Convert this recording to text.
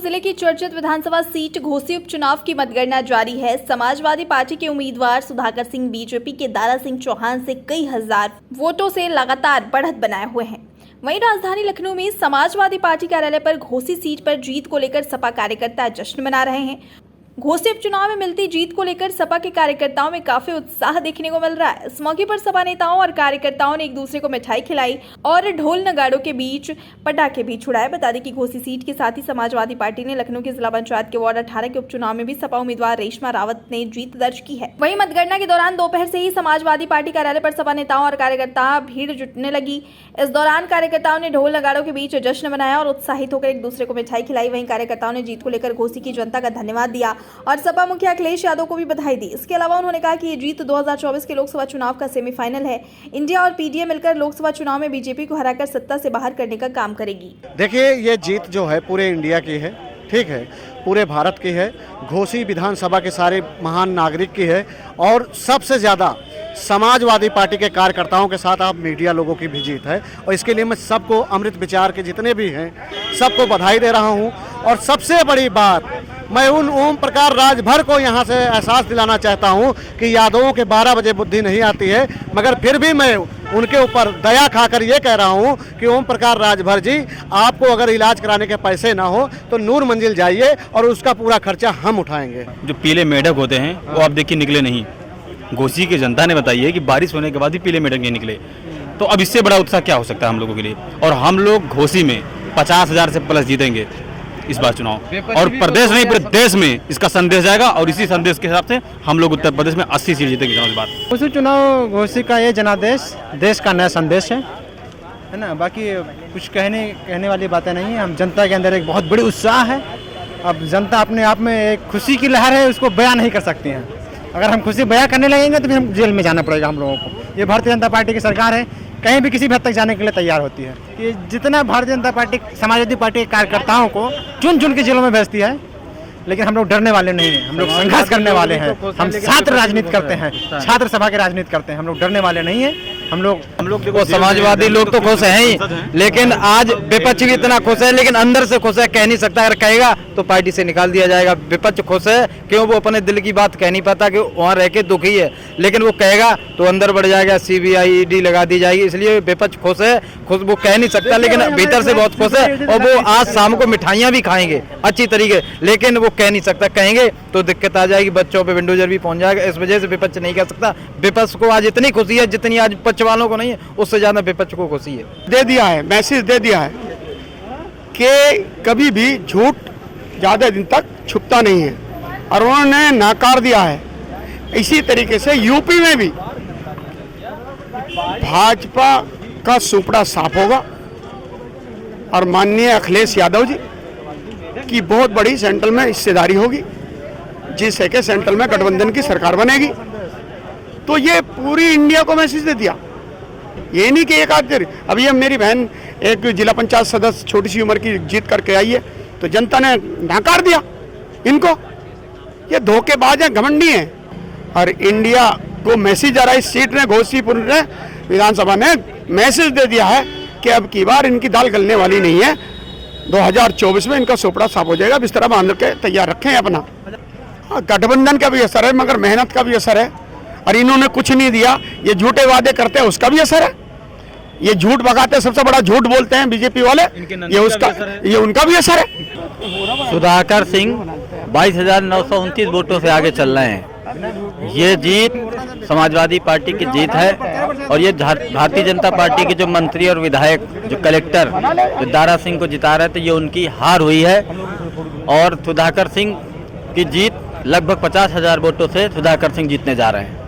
जिले की चर्चित विधानसभा सीट घोसी उपचुनाव की मतगणना जारी है। समाजवादी पार्टी के उम्मीदवार सुधाकर सिंह बीजेपी के दारा सिंह चौहान से कई हजार वोटों से लगातार बढ़त बनाए हुए हैं। वहीं राजधानी लखनऊ में समाजवादी पार्टी कार्यालय पर घोसी सीट पर जीत को लेकर सपा कार्यकर्ता जश्न मना रहे हैं। घोसी उपचुनाव में मिलती जीत को लेकर सपा के कार्यकर्ताओं में काफी उत्साह देखने को मिल रहा है। इस मौके पर सपा नेताओं और कार्यकर्ताओं ने एक दूसरे को मिठाई खिलाई और ढोल नगाड़ों के बीच पटाखे भी छुड़ाए। बता दें कि घोसी सीट के साथ ही समाजवादी पार्टी ने लखनऊ के जिला पंचायत के वार्ड 18 के उपचुनाव में भी सपा उम्मीदवार रेशमा रावत ने जीत दर्ज की है। वहीं मतगणना के दौरान दोपहर से ही समाजवादी पार्टी कार्यालय पर सपा नेताओं और कार्यकर्ता भीड़ जुटने लगी। इस दौरान कार्यकर्ताओं ने ढोल नगाड़ों के बीच जश्न मनाया और उत्साहित होकर एक दूसरे को मिठाई खिलाई। वहीं कार्यकर्ताओं ने जीत को लेकर घोसी की जनता का धन्यवाद दिया और सपा मुखिया अखिलेश यादव को भी बधाई दी। इसके अलावा उन्होंने कहा कि ये जीत 2024 के लोकसभा चुनाव का सेमीफाइनल है। इंडिया और पीडीए मिलकर लोकसभा चुनाव में बीजेपी को हराकर सत्ता से बाहर करने का काम करेगी। देखिए, ये जीत जो है पूरे इंडिया की है, ठीक है, पूरे भारत की है, घोसी विधानसभा के सारे महान नागरिक की है और सबसे ज़्यादा समाजवादी पार्टी के कार्यकर्ताओं के साथ आप मीडिया लोगों की भी जीत है। और इसके लिए मैं सबको, अमृत विचार के जितने भी हैं, सबको बधाई दे रहा हूं। और सबसे बड़ी बात, मैं उन ओम प्रकाश राजभर को यहां से एहसास दिलाना चाहता हूं कि यादवों के 12 बजे बुद्धि नहीं आती है, मगर फिर भी मैं उनके ऊपर दया खाकर ये कह रहा हूं कि ओम प्रकाश राजभर जी, आपको अगर इलाज कराने के पैसे ना हो तो नूर मंजिल जाइए और उसका पूरा खर्चा हम उठाएंगे। जो पीले मेढक होते हैं वो आप देखिए निकले नहीं। घोसी की जनता ने बताई है कि बारिश होने के बाद भी पीले मेढक नहीं निकले, तो अब इससे बड़ा उत्साह क्या हो सकता है हम लोगों के लिए। और हम लोग घोसी में 50,000 से प्लस जीतेंगे इस बार चुनाव, और प्रदेश नहीं पूरे देश में इसका संदेश जाएगा। और इसी संदेश के हिसाब से हम लोग उत्तर प्रदेश में 80 सीट जीतेंगे इस बार। घोसी चुनाव, घोसी का ये जनादेश देश का नया संदेश है ना। बाकी कुछ कहने वाली बातें नहीं है। हम जनता के अंदर एक बहुत बड़ी उत्साह है। अब जनता अपने आप में एक खुशी की लहर है, उसको बयां नहीं कर सकती हैं। अगर हम खुशी बयां करने लगेंगे तो फिर हम जेल में जाना पड़ेगा हम लोगों को। ये भारतीय जनता पार्टी की सरकार है, कहीं भी किसी भी हद तक जाने के लिए तैयार होती है। ये जितना भारतीय जनता पार्टी, समाजवादी पार्टी के कार्यकर्ताओं को चुन चुन के जेलों में भेजती है, लेकिन हम लोग डरने वाले नहीं हैं। हम लोग संघर्ष करने वाले हैं। हम छात्र राजनीति करते हैं, छात्र सभा की राजनीति करते हैं। हम लोग डरने वाले नहीं हैं। हम लोग देखो, समाजवादी लोग तो खुश हैं ही, लेकिन आज विपक्ष भी इतना खुश है, लेकिन अंदर से खुश है, कह नहीं सकता। अगर कहेगा तो पार्टी से निकाल दिया जाएगा। विपक्ष खुश है क्यों? वो अपने दिल की बात कह नहीं पाता कि वहाँ रह के दुखी है, लेकिन वो कहेगा तो अंदर बढ़ जाएगा, CBI ED लगा दी जाएगी। इसलिए विपक्ष खुश है, खुश वो कह नहीं सकता, लेकिन भीतर से बहुत खुश है। और वो आज शाम को मिठाइयाँ भी खाएंगे अच्छी तरीके, लेकिन वो कह नहीं सकता। कहेंगे तो दिक्कत आ जाएगी, बच्चों पे विंडोजर भी पहुंच जाएगा। इस वजह से विपक्ष नहीं कह सकता। विपक्ष को आज इतनी खुशी है जितनी आज पक्ष वालों को नहीं है, उससे ज्यादा विपक्ष को खुशी है। दे दिया है, मैसेज दे दिया है कि कभी भी झूठ ज्यादा दिन तक छुपता नहीं है, और उन्होंने नकार दिया है। इसी तरीके से यूपी में भी भाजपा का सुपड़ा साफ होगा और माननीय अखिलेश यादव जी की बहुत बड़ी सेंट्रल में हिस्सेदारी होगी, जिससे कि सेंट्रल में गठबंधन की सरकार बनेगी। तो ये पूरी इंडिया को मैसेज दे दिया। ये नहीं कि एक आध, अब ये मेरी बहन एक जिला पंचायत सदस्य छोटी सी उम्र की जीत करके आई है, तो जनता ने नकार दिया इनको। ये धोखेबाज है, घमंडी है। और इंडिया को मैसेज आ रहा है, इस सीट ने, घोसीपुर ने, विधानसभा ने मैसेज दे दिया है कि अब की बार इनकी दाल गलने वाली नहीं है। 2024 में इनका सोपड़ा साफ हो जाएगा। बिस्तरा बांध के तैयार रखें अपना। गठबंधन का भी असर है, मगर मेहनत का भी असर है। और इन्होंने कुछ नहीं दिया, ये झूठे वादे करते हैं, उसका भी असर है। ये झूठ भगाते, सबसे बड़ा झूठ बोलते हैं बीजेपी वाले, ये उनका भी असर है। सुधाकर सिंह 22,929 वोटों से आगे चल रहे हैं। ये जीत समाजवादी पार्टी की जीत है। और ये भारतीय जनता पार्टी के जो मंत्री और विधायक, जो कलेक्टर, जो दारा सिंह को जिता रहे थे, ये उनकी हार हुई है। और सुधाकर सिंह की जीत लगभग 50,000 वोटों से सुधाकर सिंह जीतने जा रहे हैं।